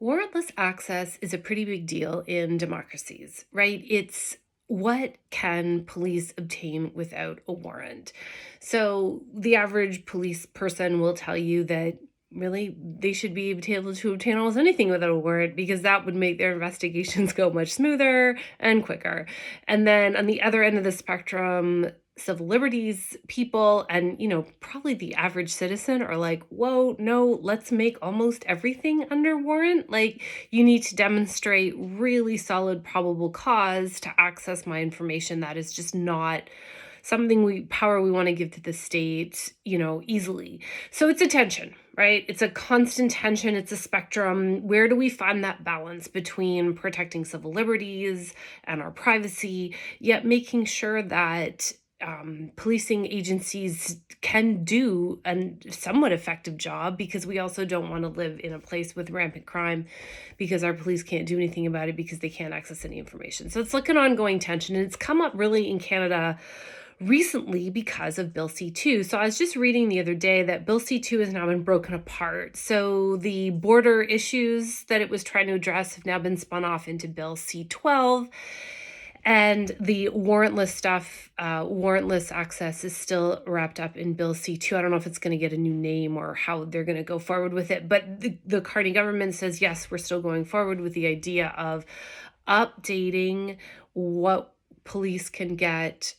Warrantless access is a pretty big deal in democracies, right? It's what can police obtain without a warrant? So the average police person will tell you that really they should be able to obtain almost anything without a warrant because that would make their investigations go much smoother and quicker. And then on the other end of the spectrum, civil liberties people and probably the average citizen are like, whoa, no, let's make almost everything under warrant. Like, you need to demonstrate really solid probable cause to access my information. That is just not something we want to give to the state, easily. So it's a tension, right? It's a constant tension. It's a spectrum. Where do we find that balance between protecting civil liberties and our privacy, yet making sure that policing agencies can do a somewhat effective job, because we also don't want to live in a place with rampant crime because our police can't do anything about it because they can't access any information. So it's like an ongoing tension, and it's come up really in Canada recently because of Bill C-2. So I was just reading the other day that Bill C-2 has now been broken apart. So the border issues that it was trying to address have now been spun off into Bill C-12. And the warrantless stuff, warrantless access is still wrapped up in Bill C-2. I don't know if it's going to get a new name or how they're going to go forward with it. But the Carney government says, yes, we're still going forward with the idea of updating what police can get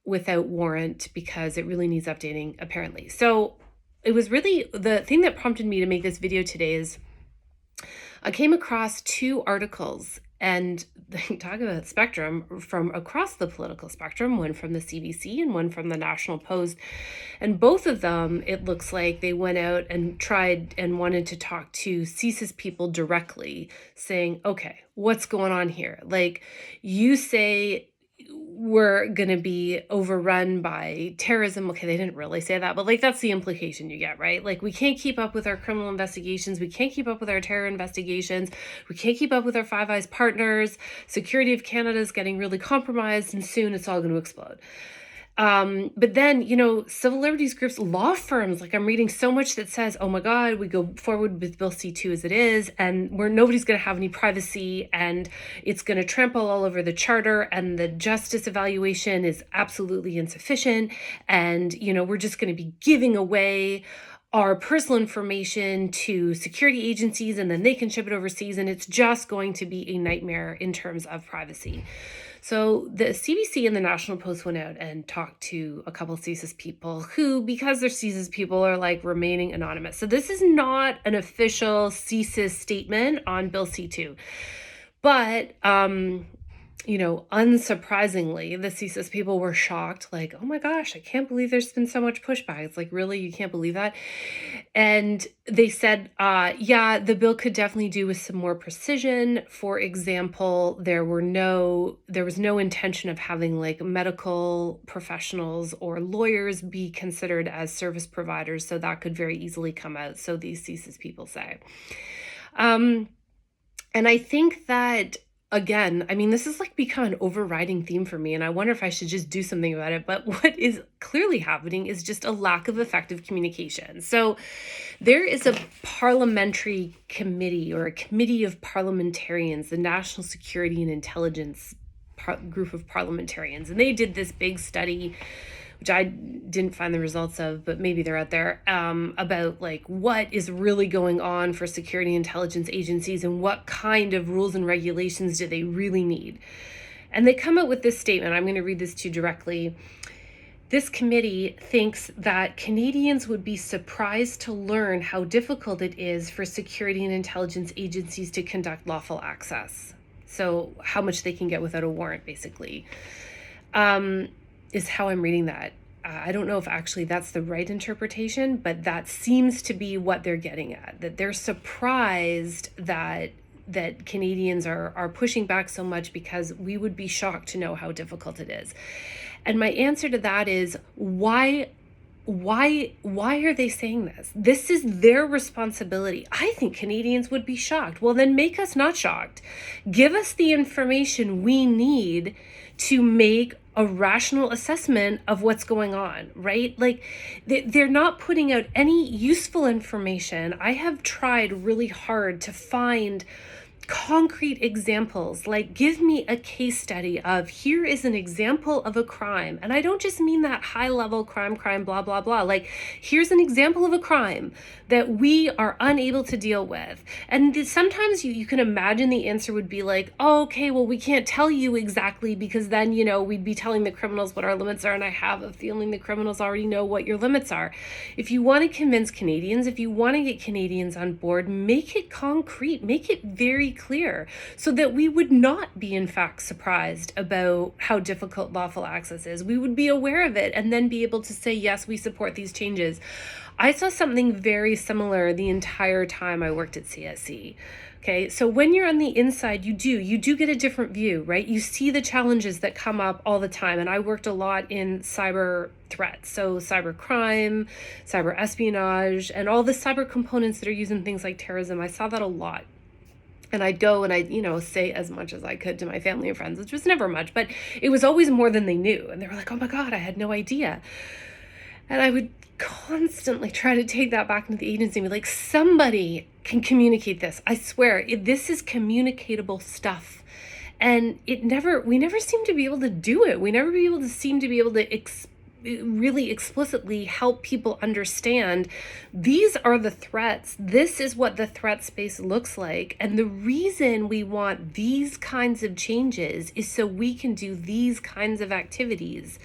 without warrant, because it really needs updating, apparently. So it was really the thing that prompted me to make this video today is I came across two articles, and they talk about spectrum from across the political spectrum, one from the CBC and one from the National Post. And both of them, it looks like they went out and tried and wanted to talk to CSIS people directly, saying, okay, what's going on here? Like, you say we're going to be overrun by terrorism. Okay, they didn't really say that, but like, that's the implication you get, right? Like, we can't keep up with our criminal investigations. We can't keep up with our terror investigations. We can't keep up with our Five Eyes partners. Security of Canada is getting really compromised, and soon it's all going to explode. But then, civil liberties groups, law firms, like, I'm reading so much that says, oh my God, we go forward with Bill C-2 as it is, and where nobody's going to have any privacy, and it's going to trample all over the charter, and the justice evaluation is absolutely insufficient. And, we're just going to be giving away our personal information to security agencies, and then they can ship it overseas, and it's just going to be a nightmare in terms of privacy. So the CBC and the National Post went out and talked to a couple of CSIS people who, because they're CSIS people, are like remaining anonymous. So this is not an official CSIS statement on Bill C-2. But unsurprisingly, the CSIS people were shocked, like, oh my gosh, I can't believe there's been so much pushback. It's like, really? You can't believe that? And they said, yeah, the bill could definitely do with some more precision. For example, there was no intention of having like medical professionals or lawyers be considered as service providers. So that could very easily come out. So these CSIS people say. And I think that, again, I mean, this has like become an overriding theme for me, and I wonder if I should just do something about it. But what is clearly happening is just a lack of effective communication. So there is a parliamentary committee, or a committee of parliamentarians, the National Security and Intelligence group of parliamentarians, and they did this big study, which I didn't find the results of, but maybe they're out there, about like what is really going on for security intelligence agencies and what kind of rules and regulations do they really need. And they come out with this statement. I'm going to read this to you directly. This committee thinks that Canadians would be surprised to learn how difficult it is for security and intelligence agencies to conduct lawful access. So how much they can get without a warrant, basically. Is how I'm reading that. I don't know if actually that's the right interpretation, but that seems to be what they're getting at, that they're surprised that Canadians are pushing back so much, because we would be shocked to know how difficult it is. And my answer to that is, why why are they saying this? This is their responsibility. I think Canadians would be shocked. Well, then make us not shocked. Give us the information we need to make a rational assessment of what's going on, right? Like they're not putting out any useful information. I have tried really hard to find concrete examples, like give me a case study of here is an example of a crime. And I don't just mean that high level crime, blah, blah, blah. Like here's an example of a crime that we are unable to deal with. And sometimes you can imagine the answer would be like, oh, okay, well, we can't tell you exactly because then, we'd be telling the criminals what our limits are. And I have a feeling the criminals already know what your limits are. If you want to convince Canadians, if you want to get Canadians on board, make it concrete, make it very clear so that we would not be in fact surprised about how difficult lawful access is. We would be aware of it and then be able to say, yes, we support these changes. I saw something very similar the entire time I worked at CSC. Okay, so when you're on the inside, you do get a different view, right? You see the challenges that come up all the time. And I worked a lot in cyber threats. So cyber crime, cyber espionage, and all the cyber components that are used in things like terrorism. I saw that a lot. And I'd go and I'd, say as much as I could to my family and friends, which was never much, but it was always more than they knew. And they were like, oh my God, I had no idea. And I would constantly try to take that back into the agency and be like, somebody can communicate this. I swear, this is communicatable stuff. And we never seem to be able to do it. We never seem to be able to really explicitly help people understand these are the threats. This is what the threat space looks like. And the reason we want these kinds of changes is so we can do these kinds of activities.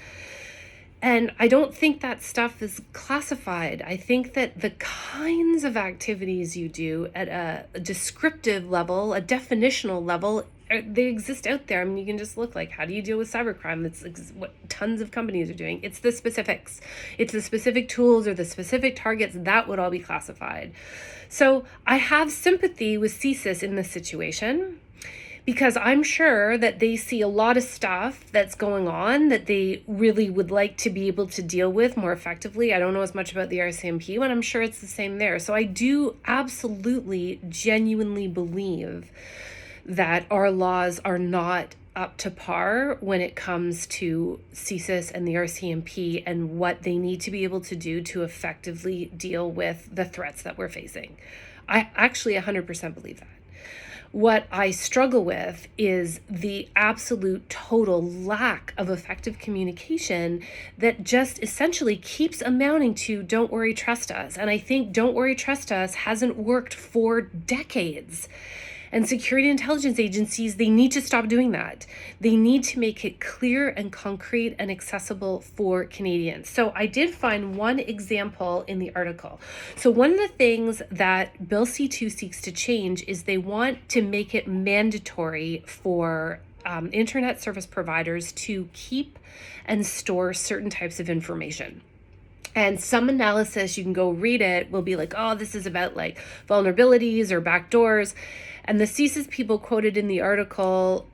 And I don't think that stuff is classified. I think that the kinds of activities you do at a descriptive level, a definitional level, they exist out there. I mean, you can just look like, how do you deal with cybercrime? That's what tons of companies are doing. It's the specifics. It's the specific tools or the specific targets that would all be classified. So I have sympathy with CSIS in this situation, because I'm sure that they see a lot of stuff that's going on that they really would like to be able to deal with more effectively. I don't know as much about the RCMP, but I'm sure it's the same there. So I do absolutely, genuinely believe that our laws are not up to par when it comes to CSIS and the RCMP and what they need to be able to do to effectively deal with the threats that we're facing. I actually 100% believe that. What I struggle with is the absolute total lack of effective communication that just essentially keeps amounting to don't worry, trust us. And I think don't worry, trust us hasn't worked for decades. And security intelligence agencies, they need to stop doing that. They need to make it clear and concrete and accessible for Canadians. So I did find one example in the article. So one of the things that Bill C2 seeks to change is they want to make it mandatory for internet service providers to keep and store certain types of information. And some analysis, you can go read it, will be like, oh, this is about like vulnerabilities or backdoors. And the CSIS people quoted in the article,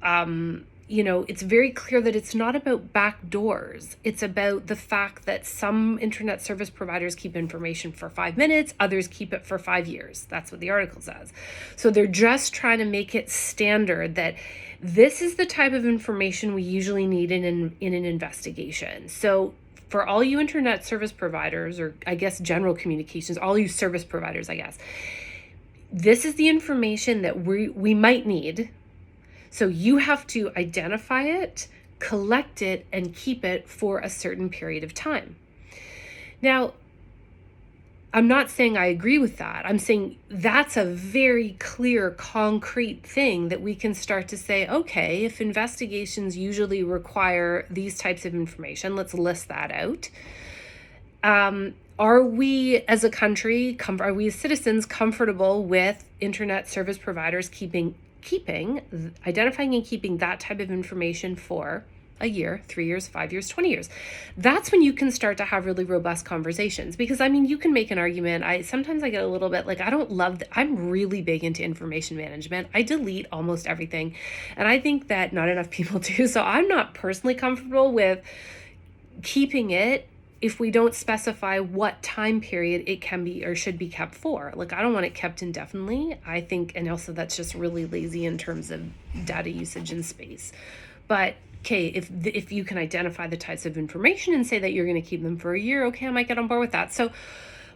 it's very clear that it's not about backdoors. It's about the fact that some internet service providers keep information for 5 minutes, others keep it for 5 years. That's what the article says. So they're just trying to make it standard that this is the type of information we usually need in an investigation. So for all you internet service providers, or I guess general communications, all you service providers, I guess, this is the information that we might need. So you have to identify it, collect it, and keep it for a certain period of time. Now, I'm not saying I agree with that. I'm saying that's a very clear, concrete thing that we can start to say, okay, if investigations usually require these types of information, let's list that out. Are we as a country, are we as citizens comfortable with internet service providers identifying and keeping that type of information for a year, 3 years, 5 years, 20 years? That's when you can start to have really robust conversations. Because you can make an argument. Sometimes I get a little bit like, I'm really big into information management. I delete almost everything. And I think that not enough people do. So I'm not personally comfortable with keeping it if we don't specify what time period it can be or should be kept for. Like, I don't want it kept indefinitely. I think, and also that's just really lazy in terms of data usage and space. But okay, if you can identify the types of information and say that you're going to keep them for a year, okay, I might get on board with that. So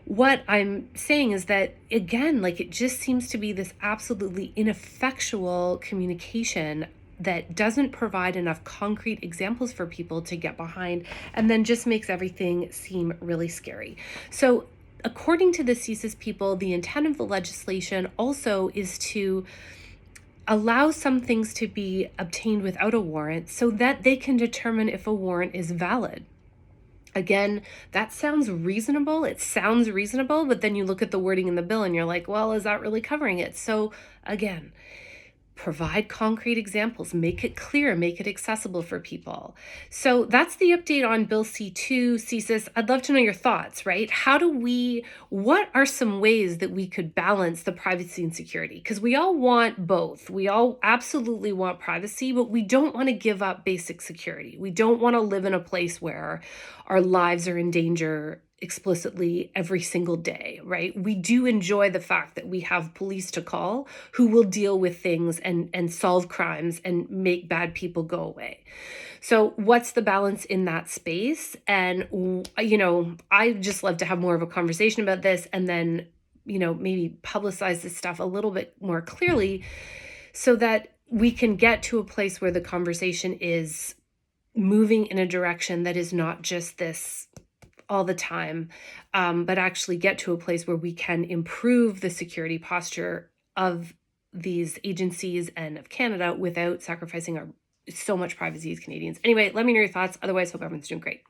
what I'm saying is that, again, like, it just seems to be this absolutely ineffectual communication that doesn't provide enough concrete examples for people to get behind, and then just makes everything seem really scary. So according to the CSIS people, the intent of the legislation also is to allow some things to be obtained without a warrant so that they can determine if a warrant is valid. Again, that sounds reasonable. It sounds reasonable, but then you look at the wording in the bill and you're like, well, is that really covering it? So again, provide concrete examples, make it clear, make it accessible for people. So that's the update on Bill C2, CSIS. I'd love to know your thoughts, right? What are some ways that we could balance the privacy and security? Because we all want both. We all absolutely want privacy, but we don't want to give up basic security. We don't want to live in a place where our lives are in danger explicitly every single day, right? We do enjoy the fact that we have police to call who will deal with things and solve crimes and make bad people go away. So what's the balance in that space? And, I just love to have more of a conversation about this, and then, maybe publicize this stuff a little bit more clearly so that we can get to a place where the conversation is moving in a direction that is not just this all the time, but actually get to a place where we can improve the security posture of these agencies and of Canada without sacrificing our so much privacy as Canadians. Anyway, let me know your thoughts. Otherwise, hope everyone's doing great.